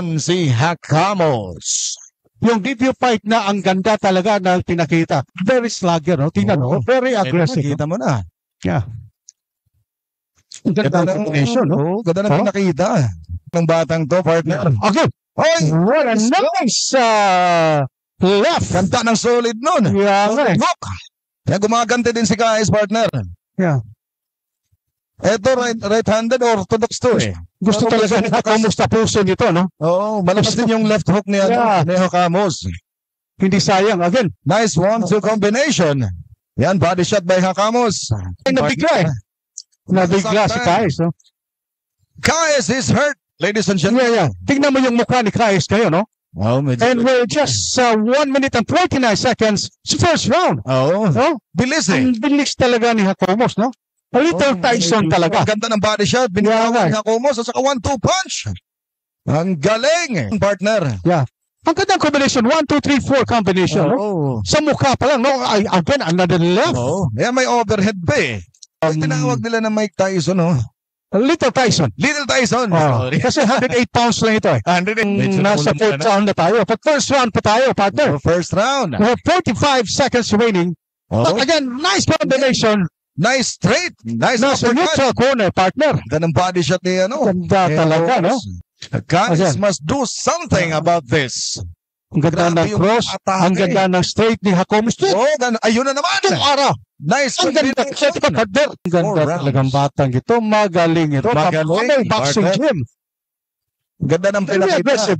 Si Hakamos. Yung video fight na ang ganda talaga na pinakita. Very slugger, no? Tingnan mo. Very aggressive. Kita mo na. Yeah. Ang ganda ng combination, no? Ganda ng pinakita ng batang to, partner. Okay. Hoy! What a nice left. Kanta ng solid nun. Yeah, okay. Look! Kaya gumagante din si Kais, partner. Yeah. Eto, right-handed orthodox to eh. Gusto talaga na kumusta puso nito, no? Oo, malakas din yung left hook ni Hakamos. Hindi sayang. Again. Nice 1-2 combination. Yan, body shot by Hakamos. Ay, nabigla eh. Nabigla si Kais, no? Kais is hurt, ladies and gentlemen. Yeah. Tingnan mo yung mukha ni Kais kayo, no? Oh, and we're just 1 minute and 29 seconds sa first round. Oo. No? Bilis eh. Ang bilis talaga ni Hakamos, no? A little Tyson talaga. Ganda ng body shot. Binitawan ni Hakamos at saka 1-2 punch. Ang galing, partner. Yeah. Ang gandang combination. 1, 2, 3, 4 combination. No? Sa mukha pa lang, no? Again, another left. Kaya may overhead pa eh. Tinawag nila na Mike Tyson, no? Little Tyson. Little Tyson. Kasi 108 pounds lang ito eh. 108. Nasa fourth round na tayo. But first round pa tayo, partner. First round. We have 45 seconds remaining. But again, nice combination. Nice straight. Nice neutral corner, partner. Ganda ng body shot ni ano. Ganda talaga, no? Guys must do something about this. Ang ganda ng cross. Ang ganda ng straight ni Hakamos. Ayun na naman. Itong araw. Nice. Ang ganda. Ang ganda talagang batang ito. Magaling ito. Magaling. Boxing gym. Ganda ng pinakita.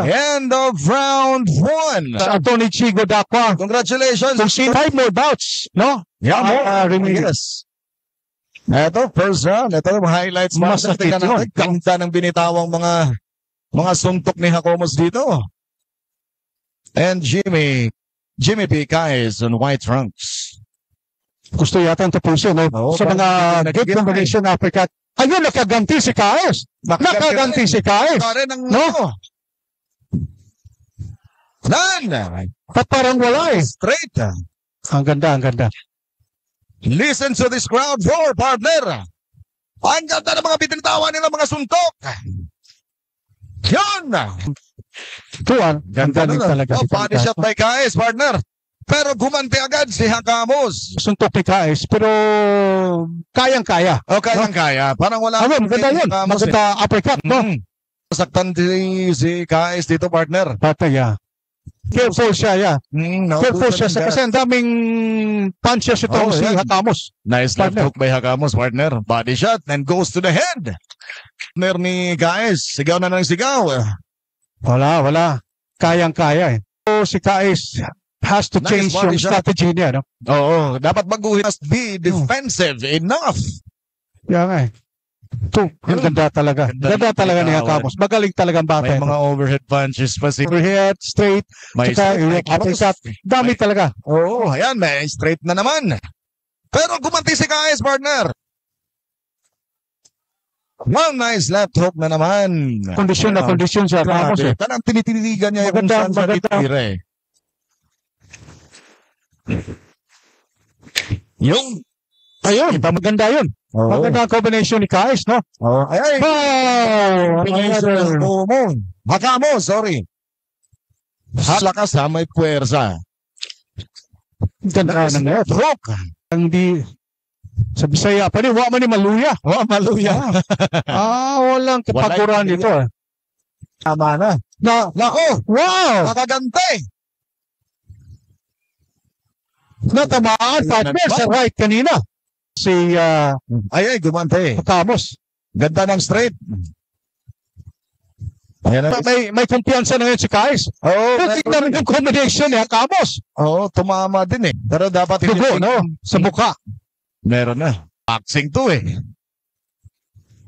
End of round 1. Anthony Chigo Dacua. Congratulations. Kung 5 more bouts, no? Yeah, yes. Ito, first round. Ito yung highlights. Masakit yun. Ganda ng binitawang mga suntok ni Hakamos dito. And Jimmy P. Kais on white trunks. Gusto yata ang tapusin, no? Sa mga good combination uppercut. Ayun, nakaganti si Kais. Nakaganti si Kais. No? Parang wala eh. Straight. Ang ganda, ang ganda. Listen to this crowd roar, partner. Ang ganda ng mga bitintawan nila, mga suntok. Yun. Tuan, ganda din talaga. Body shot by Kais, partner. Pero gumanti agad si Hakamos. Suntok ni Kais, pero kayang-kaya. Kayang-kaya. Parang wala. Maganda yun. Maganda uppercut, no? Saktan si Kais dito, partner. Yeah. Careful siya, Careful siya kasi ang daming punches itong si Hakamos. Nice left hook by Hakamos, partner. Body shot and goes to the head. Partner ni Kais, sigaw na ng sigaw. Wala. Kayang-kaya eh. So, si Kais has to change yung strategy niya, no? Oo, dapat baguhin. Must be defensive enough. Yeah, nga eh. Ang ganda talaga. Ganda talaga ni Hakamos. Magaling talagang bata. May mga overhead punches pa si overhead, straight, uppercut. Dami talaga. Oo, ayan, may straight na naman. Pero gumanti si Kais, partner. One nice left hook na naman. Kondisyon na kondisyon siya. Hakamos eh. Tanang tinitinigan niya yung saan sa titira eh. Yung ayun, maganda yun. Maganda ang combination ni Kais, no? Ay! Hakamos, sorry. Lakas ha, may puwersa. Ganda ng left hook. Ang di sa Bisaya pa rin, wa man ni maluya. Maluya. Walang kapaguran nito eh. Tama na. Nako! Wow! Nakagante! Natamaan, partner, sa right kanina. Si, ay, gumante. Hakamos. Ganda ng straight. May kumpiyansa na ngayon si Kais. Tignan yung combination ni Hakamos. Tumama din eh. Pero dapat dugo, no? Sa mukha. Meron na. Boxing to eh.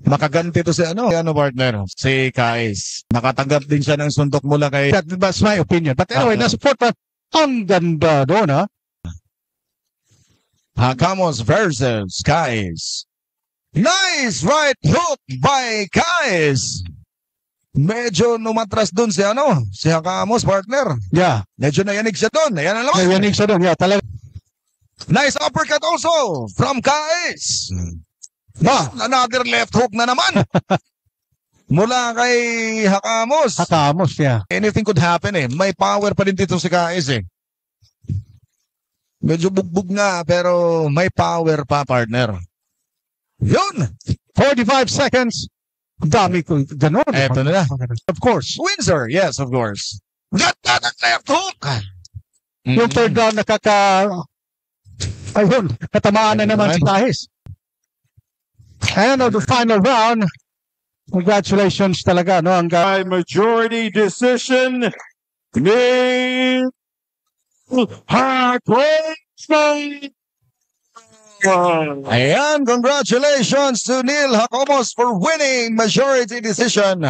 Makaganti to si partner? Si Kais. Nakatanggap din siya ng suntok mula kay... That's my opinion. But anyway, nasa fourth round, ang ganda doon, ha? Hakamos versus Kais. Nice right hook by Kais. Medyo numatras dun si Hakamos, partner. Yeah. Medyo nayanig siya dun. Ayan na naman. Nayanig siya dun, talaga. Nice uppercut also from Kais. Another left hook na naman. mula kay Hakamos. Hakamos, yeah. Anything could happen eh. May power pa rin dito si Kais eh. Medyo bugbog nga, pero may power pa, partner. Yun! 45 seconds. Dami ko. Ganon. Eto na. Of course. Windsor, yes, of course. Ganda ng left hook! Yung third round ayun, katamaan na naman si Kahis. And on the final round, congratulations talaga, no? By majority decision, Neil Hakamos. Ayan, congratulations to Neil Hakamos for winning majority decision.